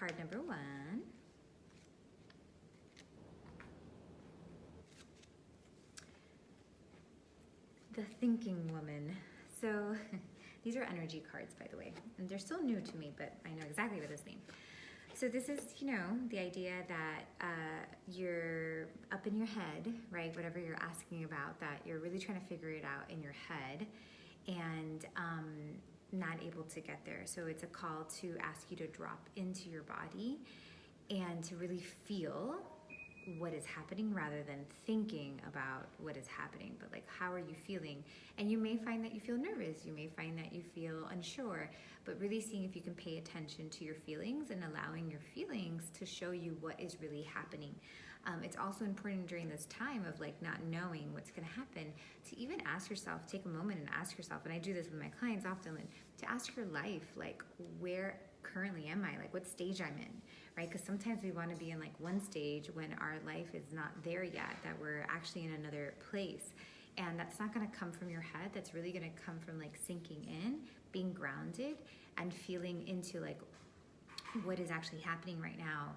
card number 1. The Thinking Woman. So these are energy cards, by the way, and they're still new to me, but I know exactly what this means. So this is, the idea that you're up in your head, right? Whatever you're asking about, that you're really trying to figure it out in your head and not able to get there. So it's a call to ask you to drop into your body and to really feel what is happening rather than thinking about what is happening, but like, how are you feeling? And you may find that you feel nervous, you may find that you feel unsure, but really seeing if you can pay attention to your feelings and allowing your feelings to show you what is really happening. It's also important during this time of like not knowing what's going to happen to even ask yourself, take a moment and ask yourself, and I do this with my clients often, to ask your life, like, where currently am I? Like, what stage I'm in, right? Because sometimes we want to be in like one stage when our life is not there yet, that we're actually in another place. And that's not going to come from your head. That's really going to come from like sinking in, being grounded, and feeling into like what is actually happening right now.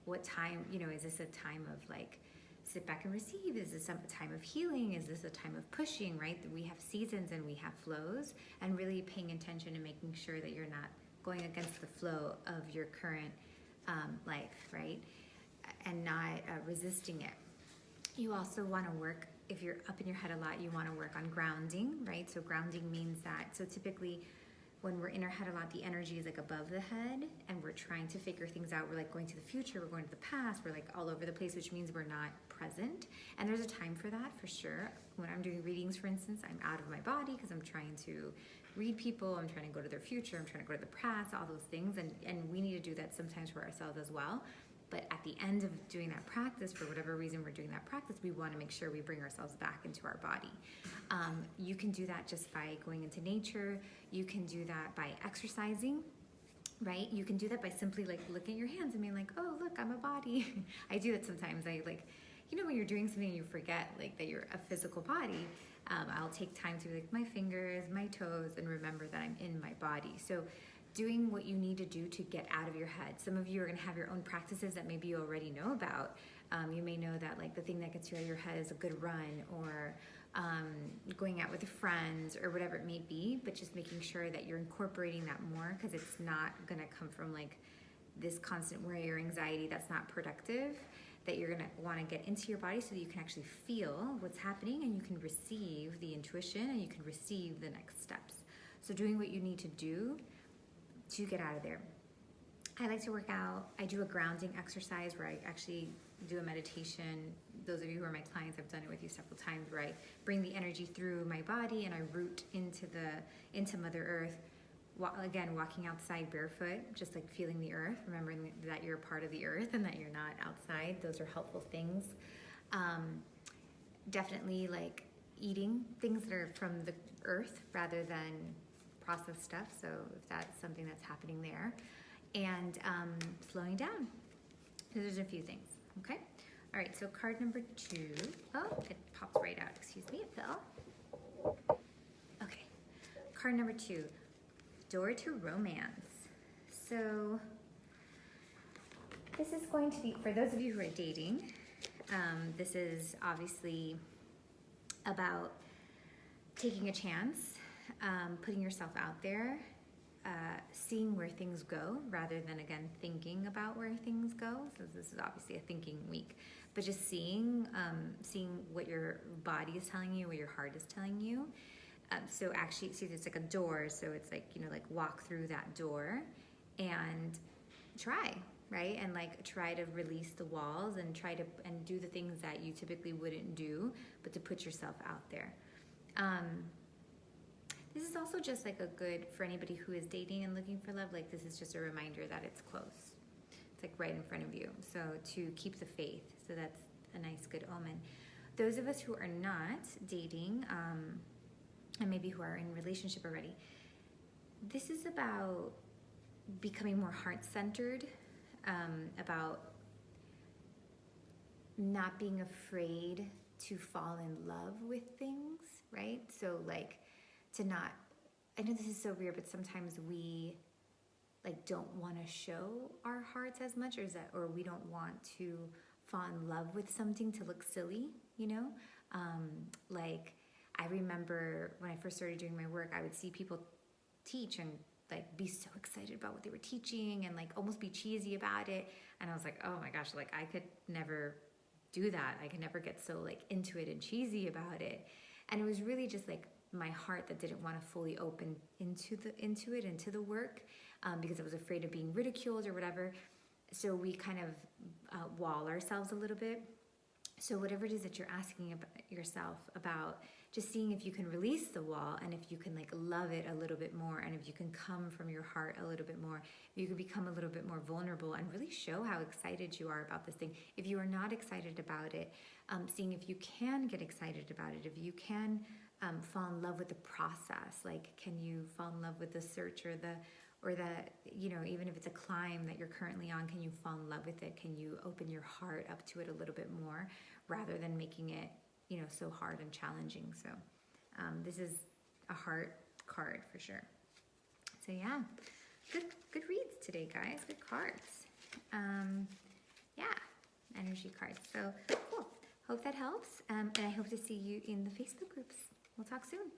What time, is this a time of like sit back and receive? Is this a time of healing? Is this a time of pushing, right? We have seasons and we have flows, and really paying attention and making sure that you're not going against the flow of your current life, right? And not resisting it. You also want to work, if you're up in your head a lot, you want to work on grounding, right? So grounding means that, so typically when we're in our head a lot, the energy is like above the head and we're trying to figure things out. We're like going to the future, we're going to the past, we're like all over the place, which means we're not present. And there's a time for that, for sure. When I'm doing readings, for instance, I'm out of my body because I'm trying to read people, I'm trying to go to their future, I'm trying to go to the past, all those things. And we need to do that sometimes for ourselves as well. But at the end of doing that practice, for whatever reason we're doing that practice, we want to make sure we bring ourselves back into our body. You can do that just by going into nature. You can do that by exercising, right? You can do that by simply like looking at your hands and being like, oh, look, I'm a body. I do that sometimes. I like, when you're doing something and you forget like that you're a physical body, I'll take time to be like my fingers, my toes, and remember that I'm in my body. So doing what you need to do to get out of your head. Some of you are going to have your own practices that maybe you already know about. You may know that like the thing that gets you out of your head is a good run, or going out with a friend, or whatever it may be, but just making sure that you're incorporating that more, because it's not going to come from like this constant worry or anxiety that's not productive, that you're going to want to get into your body so that you can actually feel what's happening and you can receive the intuition and you can receive the next steps. So doing what you need to do to get out of there. I like to work out. I do a grounding exercise where I actually do a meditation. Those of you who are my clients, I've done it with you several times, where I bring the energy through my body and I root into Mother Earth. Again, walking outside barefoot, just like feeling the earth, remembering that you're a part of the earth and that you're not outside. Those are helpful things. Definitely like eating things that are from the earth rather than processed stuff. So if that's something that's happening there, and slowing down. So there's a few things. Okay. All right. So card number 2. Oh, it popped right out. Excuse me. It fell. Okay. Card number 2. Door to romance. So this is going to be, for those of you who are dating, this is obviously about taking a chance, putting yourself out there, seeing where things go rather than, again, thinking about where things go. So this is obviously a thinking week, but just seeing what your body is telling you, what your heart is telling you. So actually, see, it's like a door. So it's like, like walk through that door and try, right? And like try to release the walls and try to, and do the things that you typically wouldn't do, but to put yourself out there. This is also just like a good, for anybody who is dating and looking for love, like this is just a reminder that it's close. It's like right in front of you. So to keep the faith. So that's a nice, good omen. Those of us who are not dating, and maybe who are in relationship already, this is about becoming more heart-centered, about not being afraid to fall in love with things, right? So like to not, I know this is so weird, but sometimes we like don't want to show our hearts as much, or we don't want to fall in love with something to look silly, you know? Like I remember when I first started doing my work, I would see people teach and like be so excited about what they were teaching and like almost be cheesy about it. And I was like, oh my gosh, like I could never do that. I could never get so like into it and cheesy about it. And it was really just like my heart that didn't want to fully open into the work, because I was afraid of being ridiculed or whatever. So we kind of wall ourselves a little bit. So whatever it is that you're asking about yourself about, just seeing if you can release the wall and if you can like love it a little bit more, and if you can come from your heart a little bit more, if you can become a little bit more vulnerable and really show how excited you are about this thing. If you are not excited about it, seeing if you can get excited about it, if you can fall in love with the process. Like, can you fall in love with the search or the, you know, even if it's a climb that you're currently on, can you fall in love with it? Can you open your heart up to it a little bit more rather than making it, you know, so hard and challenging? So this is a heart card for sure. So yeah, good reads today, guys. Good cards. Yeah, energy cards. So cool. Hope that helps. And I hope to see you in the Facebook groups. We'll talk soon.